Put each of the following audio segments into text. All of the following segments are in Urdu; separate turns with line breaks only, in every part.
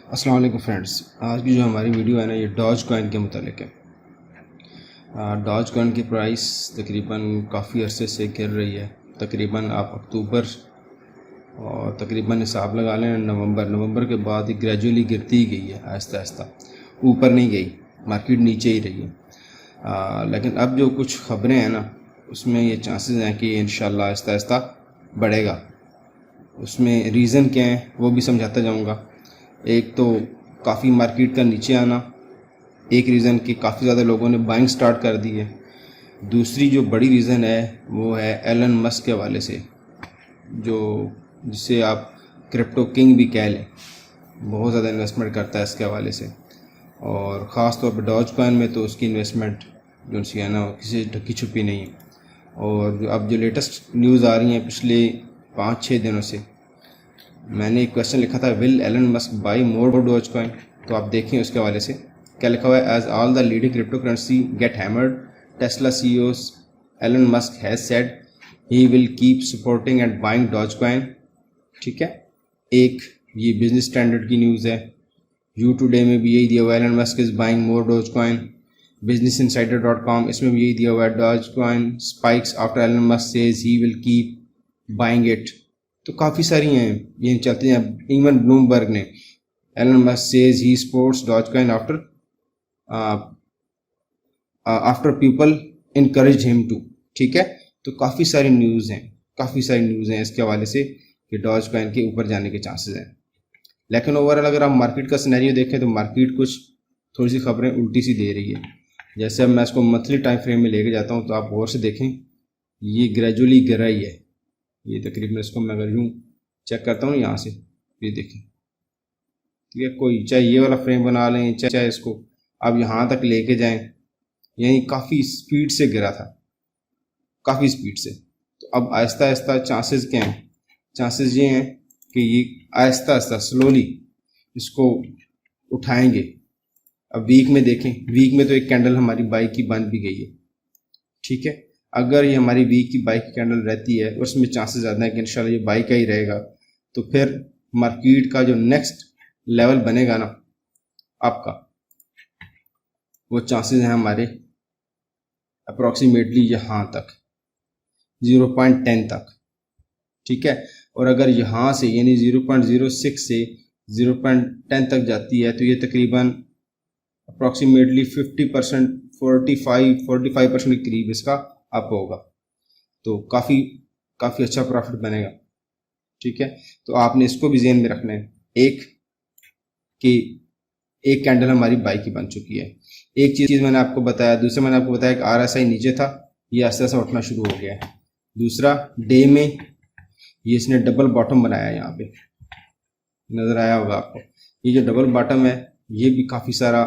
السلام علیکم فرینڈس. آج کی جو ہماری ویڈیو ہے نا یہ ڈاج کوائن کے متعلق ہے. ڈاج کوائن کی پرائس تقریباً کافی عرصے سے گر رہی ہے. تقریباً آپ اکتوبر اور تقریباً حساب لگا لیں نومبر کے بعد یہ گریجولی گرتی ہی گئی ہے آہستہ آہستہ, اوپر نہیں گئی, مارکیٹ نیچے ہی رہی ہے. لیکن اب جو کچھ خبریں ہیں نا اس میں یہ چانسز ہیں کہ انشاءاللہ آہستہ آہستہ بڑھے گا. اس میں ریزن کیا ہیں وہ بھی سمجھاتا جاؤں گا. ایک تو کافی مارکیٹ کا نیچے آنا, ایک ریزن کہ کافی زیادہ لوگوں نے بائنگ سٹارٹ کر دی ہے. دوسری جو بڑی ریزن ہے وہ ہے ایلن مسک کے حوالے سے, جسے آپ کرپٹو کنگ بھی کہہ لیں. بہت زیادہ انویسٹمنٹ کرتا ہے اس کے حوالے سے, اور خاص طور پہ ڈاج کوائن میں تو اس کی انویسٹمنٹ جو سی ہے نا کسی ڈھکی چھپی نہیں ہے. اور اب جو لیٹسٹ نیوز آ رہی ہیں پچھلے 5-6 دنوں سے, میں نے ایک کویشچن لکھا تھا will Elon Musk buy more Dogecoin, تو آپ دیکھیں اس کے حوالے سے کیا لکھا ہوا ہے. As all the leading cryptocurrency get hammered, Tesla C E O Elon Musk has said he will keep supporting and buying Dogecoin. ٹھیک ہے, ایک یہ بزنس اسٹینڈرڈ کی نیوز ہے. یو ٹوڈے میں بھی یہی دیا ہوا ہے Elon Musk is buying more Dogecoin. Business insider dot com اس میں بھی یہی دیا ہوا ہے Dogecoin spikes after Elon Musk says he will cap buying it. تو کافی ساری ہیں یہ چلتے ہیں. ایون بلومبرگ نے Elon Musk says he supports Dogecoin after people encourage him to. ٹھیک ہے, تو کافی ساری نیوز ہیں اس کے حوالے سے کہ ڈاج کوائن کے اوپر جانے کے چانسز ہیں. لیکن اوورآل اگر آپ مارکیٹ کا سینیریو دیکھیں تو مارکیٹ کچھ تھوڑی سی خبریں الٹی سی دے رہی ہے. جیسے اب میں اس کو منتھلی ٹائم فریم میں لے کے جاتا ہوں تو آپ غور سے دیکھیں یہ گریجولی گرا ہی ہے. یہ تقریباً اس کو میں اگر یوں چیک کرتا ہوں یہاں سے, یہ دیکھیں, ٹھیک ہے, کوئی چاہے یہ والا فریم بنا لیں چاہے اس کو آپ یہاں تک لے کے جائیں, یعنی کافی سپیڈ سے گرا تھا, کافی سپیڈ سے. تو اب آہستہ آہستہ چانسز کیا ہیں؟ چانسز یہ ہیں کہ یہ آہستہ آہستہ سلولی اس کو اٹھائیں گے. اب ویک میں دیکھیں, ویک میں تو ایک کینڈل ہماری بائی کی بن بھی گئی ہے. ٹھیک ہے, اگر یہ ہماری ویک کی بائی کی کینڈل رہتی ہے اس میں چانسز زیادہ ہیں کہ انشاءاللہ یہ بائی کا ہی رہے گا. تو پھر مارکیٹ کا جو نیکسٹ لیول بنے گا نا آپ کا, وہ چانسز ہیں ہمارے اپروکسیمیٹلی یہاں تک 0.10 تک. ٹھیک ہے, اور اگر یہاں سے یعنی 0.06 سے 0.10 تک جاتی ہے تو یہ تقریباً اپروکسیمیٹلی 50% 45% کے قریب اس کا اپ ہوگا. تو کافی اچھا پروفٹ بنے گا. ٹھیک ہے, تو آپ نے اس کو بھی ذہن میں رکھنا ہے. ایک کینڈل ہماری بائی کی بن چکی ہے. ایک چیز میں نے آپ کو بتایا. دوسرا میں نے آپ کو بتایا کہ RSI نیچے تھا, یہ آہستہ آہستہ اٹھنا شروع ہو گیا ہے. دوسرا ڈے میں یہ اس نے ڈبل باٹم بنایا ہے, یہاں پہ نظر آیا ہوگا آپ کو. یہ جو ڈبل باٹم ہے یہ بھی کافی سارا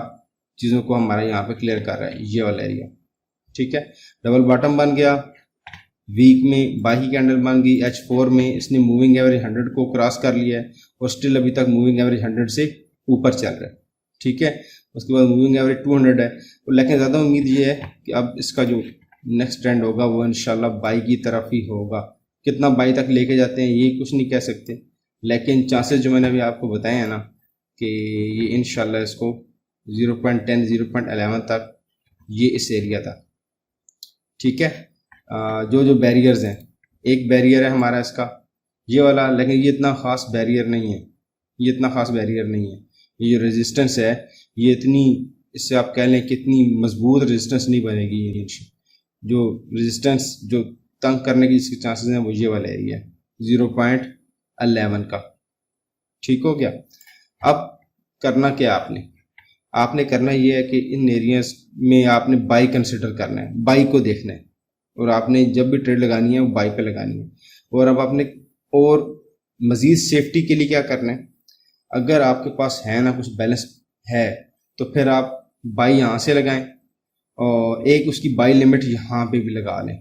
چیزوں کو ہمارے یہاں پہ کلیئر کر رہا ہے, یہ والا ایریا. ٹھیک ہے, ڈبل باٹم بن گیا. ویک میں بائی کی کینڈل بن گئی. H4 میں اس نے موونگ ایوریج 100 کو کراس کر لیا ہے اور سٹل ابھی تک موونگ ایوریج 100 سے اوپر چل رہا ہے. ٹھیک ہے, اس کے بعد موونگ ایوریج 200 ہے. لیکن زیادہ امید یہ ہے کہ اب اس کا جو نیکسٹ ٹرینڈ ہوگا وہ انشاءاللہ بائی کی طرف ہی ہوگا. کتنا بائی تک لے کے جاتے ہیں یہ کچھ نہیں کہہ سکتے, لیکن چانسز جو میں نے ابھی آپ کو بتائے ہیں نا کہ یہ انشاءاللہ اس کو 0.10 0.11 تک یہ اس ایریا تک. ٹھیک ہے, جو بیریئرز ہیں, ایک بیریئر ہے ہمارا اس کا یہ والا, لیکن یہ اتنا خاص بیریئر نہیں ہے. یہ جو ریزسٹنس ہے یہ اتنی, اس سے آپ کہہ لیں کہ اتنی مضبوط ریزسٹنس نہیں بنے گی. جو ریزسٹنس جو تنگ کرنے کی جس کے چانسز ہیں وہ یہ والا ایریا ہے 0.11 کا. ٹھیک ہو گیا. اب کرنا کیا آپ نے کرنا یہ ہے کہ ان ایریاز میں آپ نے بائی کنسیڈر کرنا ہے, بائی کو دیکھنا ہے, اور آپ نے جب بھی ٹریڈ لگانی ہے وہ بائی پہ لگانی ہے. اور اب آپ نے اور مزید سیفٹی کے لیے کیا کرنا ہے, اگر آپ کے پاس ہے نا کچھ بیلنس ہے تو پھر آپ بائی یہاں سے لگائیں, اور ایک اس کی بائی لیمٹ یہاں پہ بھی لگا لیں.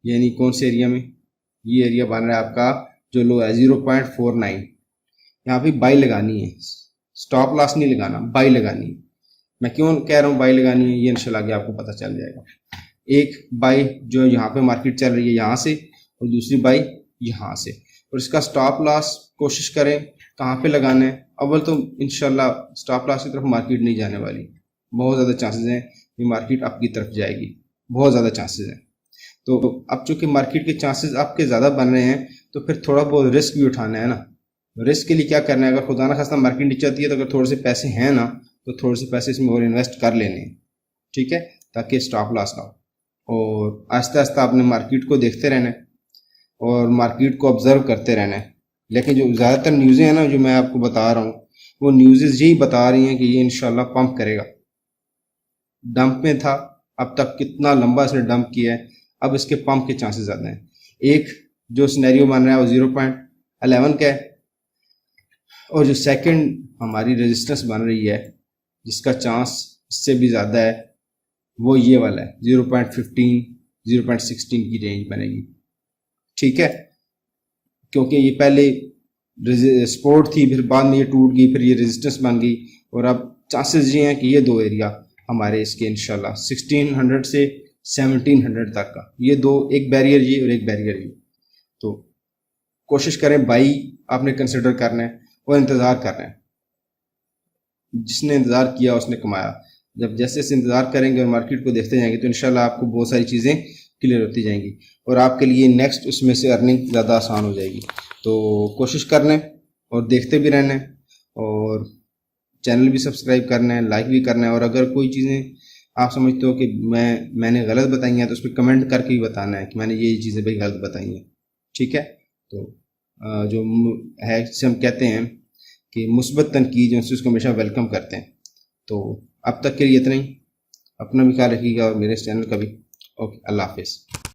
یعنی کون سے ایریا میں, یہ ایریا بن رہا ہے آپ کا جو لو ہے 0.49, یہاں پہ بائی لگانی ہے. سٹاپ لاس نہیں لگانا, بائی لگانی ہے. میں کیوں کہہ رہا ہوں بائی لگانی ہے, یہ انشاءاللہ آگے آپ کو پتہ چل جائے گا. ایک بائی جو یہاں پہ مارکیٹ چل رہی ہے یہاں سے, اور دوسری بائی یہاں سے, اور اس کا سٹاپ لاس کوشش کریں کہاں پہ لگانا ہے. اول تو انشاءاللہ سٹاپ لاس کی طرف مارکیٹ نہیں جانے والی, بہت زیادہ چانسز ہیں کہ مارکیٹ آپ کی طرف جائے گی, بہت زیادہ چانسز ہیں. تو اب چونکہ مارکیٹ کے چانسز آپ کے زیادہ بن رہے ہیں تو پھر تھوڑا بہت رسک بھی اٹھانا ہے نا. رسک کے لیے کیا کرنا ہے, اگر خدا نہ خواستہ مارکیٹ نیچے آتی ہے تو اگر تھوڑے سے پیسے ہیں نا تو تھوڑے سے پیسے اس میں اور انویسٹ کر لینے ہیں, ٹھیک ہے, تاکہ اسٹاپ لاس نہ ہو. اور آہستہ آہستہ آپ نے مارکیٹ کو دیکھتے رہنا ہے اور مارکیٹ کو آبزرو کرتے رہنا ہے. لیکن جو زیادہ تر نیوزیں ہیں نا جو میں آپ کو بتا رہا ہوں, وہ نیوزز یہی بتا رہی ہیں کہ یہ انشاءاللہ پمپ کرے گا. ڈمپ میں تھا, اب تک کتنا لمبا اس نے ڈمپ کیا ہے, اب اس کے پمپ کے چانسز زیادہ ہیں. ایک جو سینیریو بن رہا ہے وہ 0.11 کا ہے, اور جو سیکنڈ ہماری ریزسٹنس بن رہی ہے جس کا چانس اس سے بھی زیادہ ہے وہ یہ والا ہے 0.15 0.16 کی رینج بنے گی, ٹھیک ہے. کیونکہ یہ پہلے سپورٹ تھی, پھر بعد میں یہ ٹوٹ گئی, پھر یہ ریزسٹنس بن گئی, اور اب چانسز یہ ہیں کہ یہ دو ایریا ہمارے اس کے انشاءاللہ 1600 سے 1700 تک کا, یہ دو, ایک بیریئر یہ اور ایک بیریئر یہ. تو کوشش کریں بائی آپ نے کنسیڈر کرنا ہے اور انتظار کرنا ہے. جس نے انتظار کیا اس نے کمایا. جب جیسے جیسے انتظار کریں گے اور مارکیٹ کو دیکھتے جائیں گے تو انشاءاللہ آپ کو بہت ساری چیزیں کلیئر ہوتی جائیں گی اور آپ کے لیے نیکسٹ اس میں سے ارننگ زیادہ آسان ہو جائے گی. تو کوشش کرنا ہے اور دیکھتے بھی رہنا ہے, اور چینل بھی سبسکرائب کرنا ہے, لائک بھی کرنا ہے. اور اگر کوئی چیزیں آپ سمجھتے ہو کہ میں نے غلط بتائی ہیں تو اس پہ کمنٹ کر کے بھی بتانا ہے کہ میں نے یہ چیزیں بھائی غلط بتائی ہیں, ٹھیک ہے. تو جو ہے جسے ہم کہتے ہیں کہ مثبت تنقید جو اس کو ہمیشہ ویلکم کرتے ہیں. تو اب تک کے لیے اتنا ہی, اپنا بھی خیال رکھیے گا اور میرے اس چینل کا بھی. اوکے, اللہ حافظ.